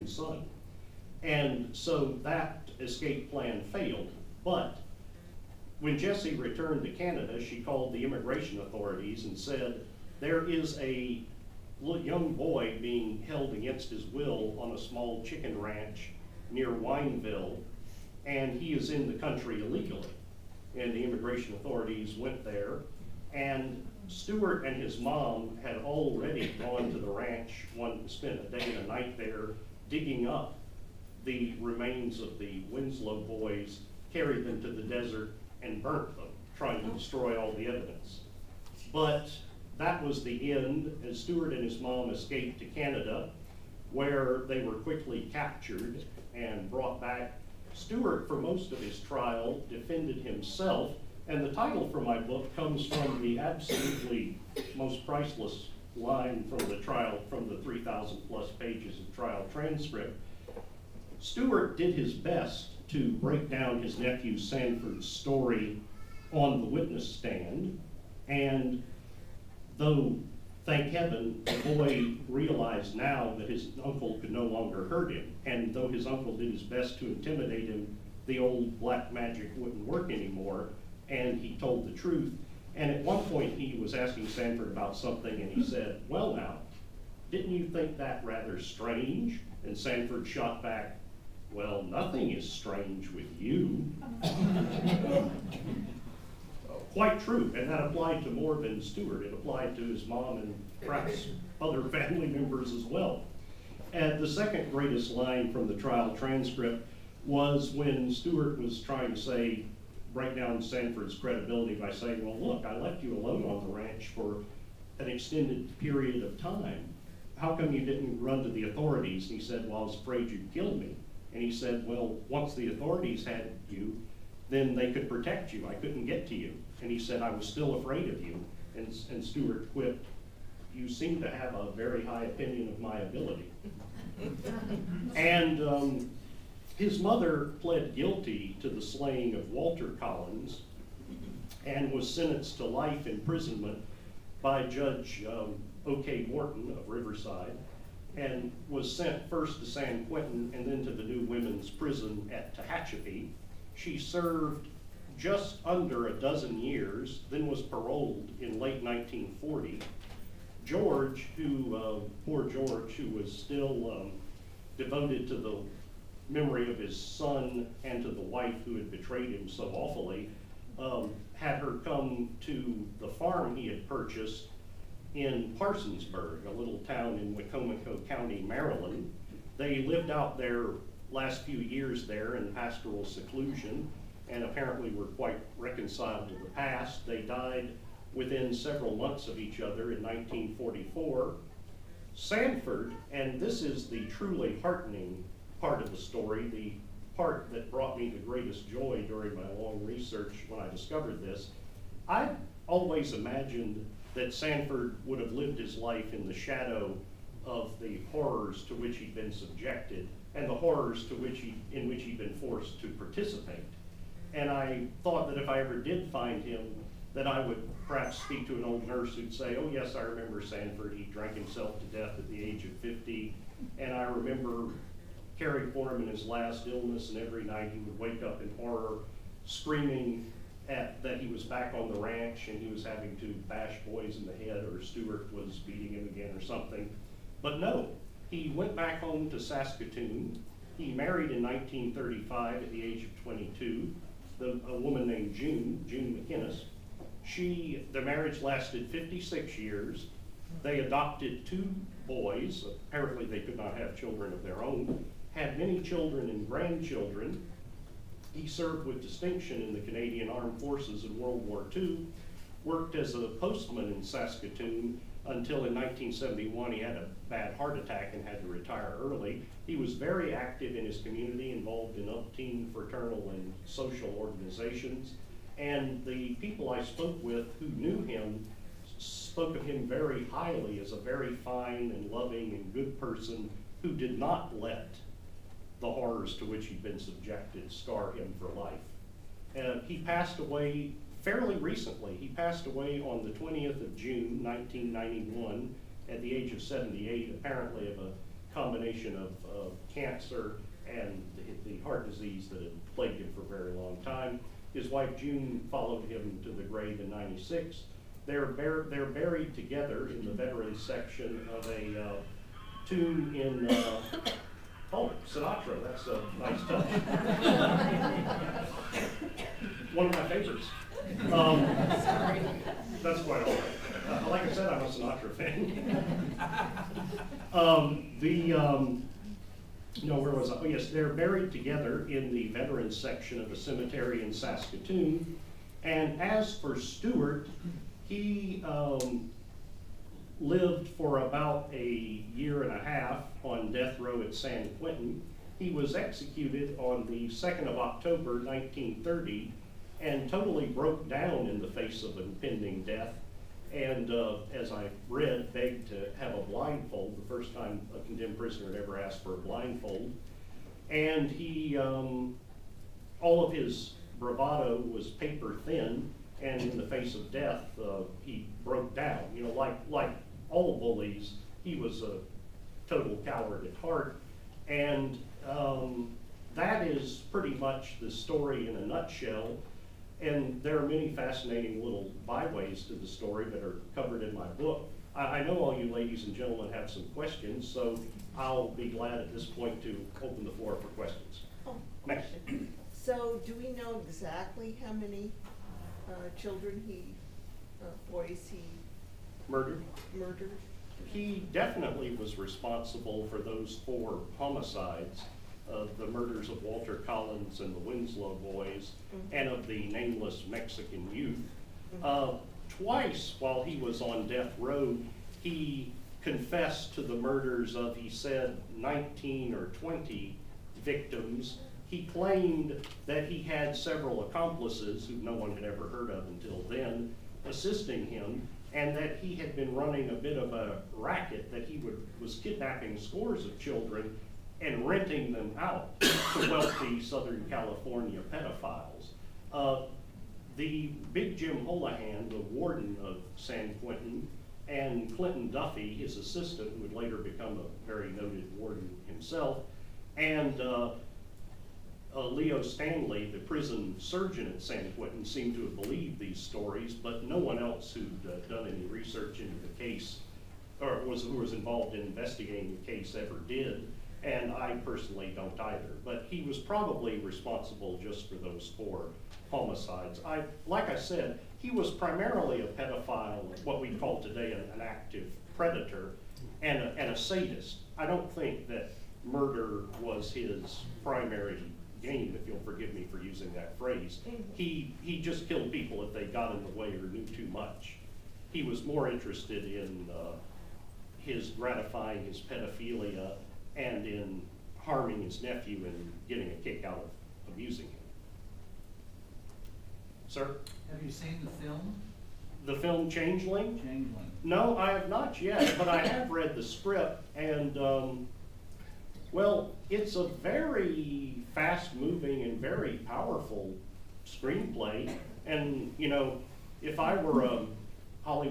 son. And so that escape plan failed. But when Jessie returned to Canada, she called the immigration authorities and said, there is a young boy being held against his will on a small chicken ranch near Wineville, and he is in the country illegally. And the immigration authorities went there, and Stewart and his mom had already gone to the ranch, spent a day and a night there, digging up the remains of the Winslow boys, carried them to the desert, and burnt them, trying to destroy all the evidence. But that was the end, as Stewart and his mom escaped to Canada, where they were quickly captured and brought back. Stewart, for most of his trial, defended himself, and the title for my book comes from the absolutely most priceless line from the trial, from the 3,000 plus pages of trial transcript. Stewart did his best to break down his nephew Sanford's story on the witness stand, and though, thank heaven, the boy realized now that his uncle could no longer hurt him, and though his uncle did his best to intimidate him, the old black magic wouldn't work anymore, and he told the truth. And at one point he was asking Sanford about something, and he said, well now, didn't you think that rather strange? And Sanford shot back, well, nothing is strange with you. Quite true, and that applied to more than Stewart. It applied to his mom and perhaps other family members as well. And the second greatest line from the trial transcript was when Stewart was trying to break down Sanford's credibility by saying, well, look, I left you alone on the ranch for an extended period of time. How come you didn't run to the authorities? And he said, well, I was afraid you'd kill me. And he said, well, once the authorities had you, then they could protect you. I couldn't get to you. And he said, I was still afraid of you. And Stewart quipped, you seem to have a very high opinion of my ability. And his mother pled guilty to the slaying of Walter Collins and was sentenced to life imprisonment by Judge O.K. Morton of Riverside, and was sent first to San Quentin and then to the new women's prison at Tehachapi. She served just under a dozen years, then was paroled in late 1940. George, poor George, who was still devoted to the memory of his son and to the wife who had betrayed him so awfully, had her come to the farm he had purchased in Parsonsburg, a little town in Wicomico County, Maryland. They lived out their last few years there in pastoral seclusion, and apparently were quite reconciled to the past. They died within several months of each other in 1944. Sanford, and this is the truly heartening part of the story, the part that brought me the greatest joy during my long research when I discovered this, I always imagined that Sanford would have lived his life in the shadow of the horrors to which he'd been subjected and the horrors in which he'd been forced to participate. And I thought that if I ever did find him, that I would perhaps speak to an old nurse who'd say, oh yes, I remember Sanford. He drank himself to death at the age of 50. And I remember caring for him in his last illness, and every night he would wake up in horror, screaming that he was back on the ranch and he was having to bash boys in the head, or Stewart was beating him again or something. But no, he went back home to Saskatoon. He married in 1935 at the age of 22, a woman named June McInnes. Their marriage lasted 56 years. They adopted 2 boys. Apparently they could not have children of their own. Had many children and grandchildren. He served with distinction in the Canadian Armed Forces in World War II, worked as a postman in Saskatoon until in 1971 he had a bad heart attack and had to retire early. He was very active in his community, involved in umpteen fraternal and social organizations. And the people I spoke with who knew him spoke of him very highly as a very fine and loving and good person who did not let the horrors to which he'd been subjected scar him for life. He passed away fairly recently. He passed away on the 20th of June, 1991, at the age of 78, apparently of a combination of cancer and the heart disease that had plagued him for a very long time. His wife June followed him to the grave in '96. They're buried together in the veterans section of a tomb in, oh, Sinatra, that's a nice touch. One of my favorites. Sorry. That's quite all right. Like I said, I'm a Sinatra fan. No, where was I? Oh, yes, they're buried together in the veterans section of a cemetery in Saskatoon. And as for Stewart, he lived for about a year and a half on death row at San Quentin. He was executed on the 2nd of October, 1930, and totally broke down in the face of impending death. And as I read, begged to have a blindfold, the first time a condemned prisoner had ever asked for a blindfold. And he, all of his bravado was paper thin, and in the face of death, he broke down. You know, like all bullies, he was a total coward at heart. And that is pretty much the story in a nutshell. And there are many fascinating little byways to the story that are covered in my book. I know all you ladies and gentlemen have some questions, so I'll be glad at this point to open the floor for questions. Oh, Next. so do we know exactly how many children boys he Murdered? murdered? He definitely was responsible for those 4 homicides, of the murders of Walter Collins and the Winslow boys, and of the nameless Mexican youth. Twice while he was on death row, he confessed to the murders of, he said, 19 or 20 victims. He claimed that he had several accomplices who no one had ever heard of until then, assisting him, and that he had been running a bit of a racket, that he was kidnapping scores of children and renting them out to wealthy Southern California pedophiles. The Big Jim Holohan, the warden of San Quentin, and Clinton Duffy, his assistant, who would later become a very noted warden himself, and Leo Stanley, the prison surgeon at San Quentin, seemed to have believed these stories, but no one else who'd done any research into the case, or who was involved in investigating the case, ever did. And I personally don't either. But he was probably responsible just for those 4 homicides. Like I said, he was primarily a pedophile, what we call today an active predator, and a sadist. I don't think that murder was his primary game, if you'll forgive me for using that phrase. He just killed people if they got in the way or knew too much. He was more interested in his gratifying his pedophilia and in harming his nephew and getting a kick out of abusing him. Sir? Have you seen the film? The film Changeling? Changeling. No, I have not yet, but I have read the script, and well, it's a very fast-moving and very powerful screenplay, and you know, if I were a Hollywood